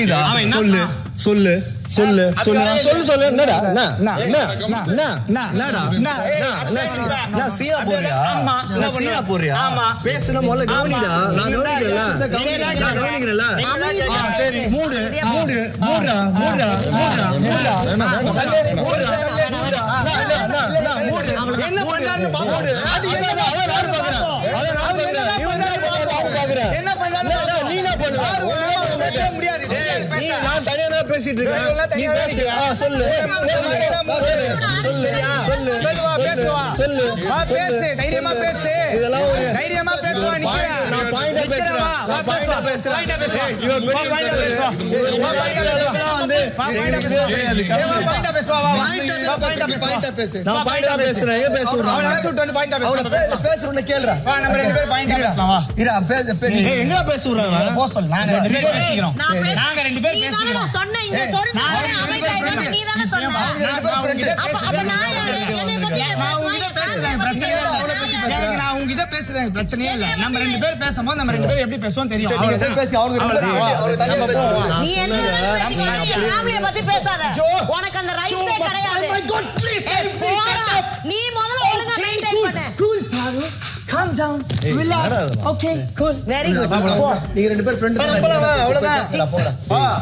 புரியுதா? சொல்லு சொல்லு சொல்லு சொல்லு சொல்லு சொல்லு. என்னடா நான் சீனா போறியா? நான் சீனா போறியா? பேசுன முதல்ல கவனிடா. நான் கவனிக்கிறேன்ல. சரி மூடு மூடு மூடுடா மூடுடா மூடுடா மூடுடா மூடுடா மூடு. என்ன பண்றான்னு பாரு. அது நான் பாக்குறேன். என்ன பண்றான்னு நீ என்ன பண்ணுவ? முடியாது. நான் தனியா தான் பேசிட்டு இருக்கேன். நீ பேசு. சொல்லு சொல்லு சொல்லு பேசு. தைரியமா பேசு. இதெல்லாம் தைரியமா பேசுவா. நான் பாயிண்டா பேசுறேன். நான் பாயிண்டா பேசுறேன். இவன் பெரிய பாயிண்டா பேசுவா. வந்து பாயிண்டா பேசுவா. பாயிண்டா பேசு. நான் பாயிண்டா பேசுறேன். ஏன் பேசுறேன்? அவன் அடிச்சு விட்டு வந்து பாயிண்டா பேசுறேன். பேசுறேன்னு கேளுடா. வா நம்ம ரெண்டு பேரும் பாயிண்டா பேசலாம். வா இரு எங்க பேசுறாங்க? போ சொல்லு. நாங்க ரெண்டு பேரும் பேசிக்கிறோம். நாங்க ரெண்டு பேரும் பேசிக்கிறோம். நான் சொன்னேன் இங்க சொருங்க அமைதியா இரு. நீ தான சொன்ன. அப்ப நான் யாரு? என்னை பத்தி நான் உங்ககிட்ட பேசுறேன். பிரச்சனையே இல்ல. நம்ம ரெண்டு பேரும் பேசும்போது நம்ம ரெண்டு பேரும் எப்படி பேசுவோம் தெரியும். அவங்க பேசி அவங்க ரெண்டு பேரும் தனியா பேசுவாங்க. நீ என்ன ஃபேமிலியை பத்தி பேசாத. உனக்கு அந்த ரைட்ஸே கிடையாது. நீ முதல்ல ஒழுங்கா மெயின்டைன் பண்ணு. கூல் பாரு. Calm down. Relax. Okay, cool. Very good. நீங்க ரெண்டு பேரும் ஃப்ரெண்ட் தான். அவ்வளவுதான். போடா.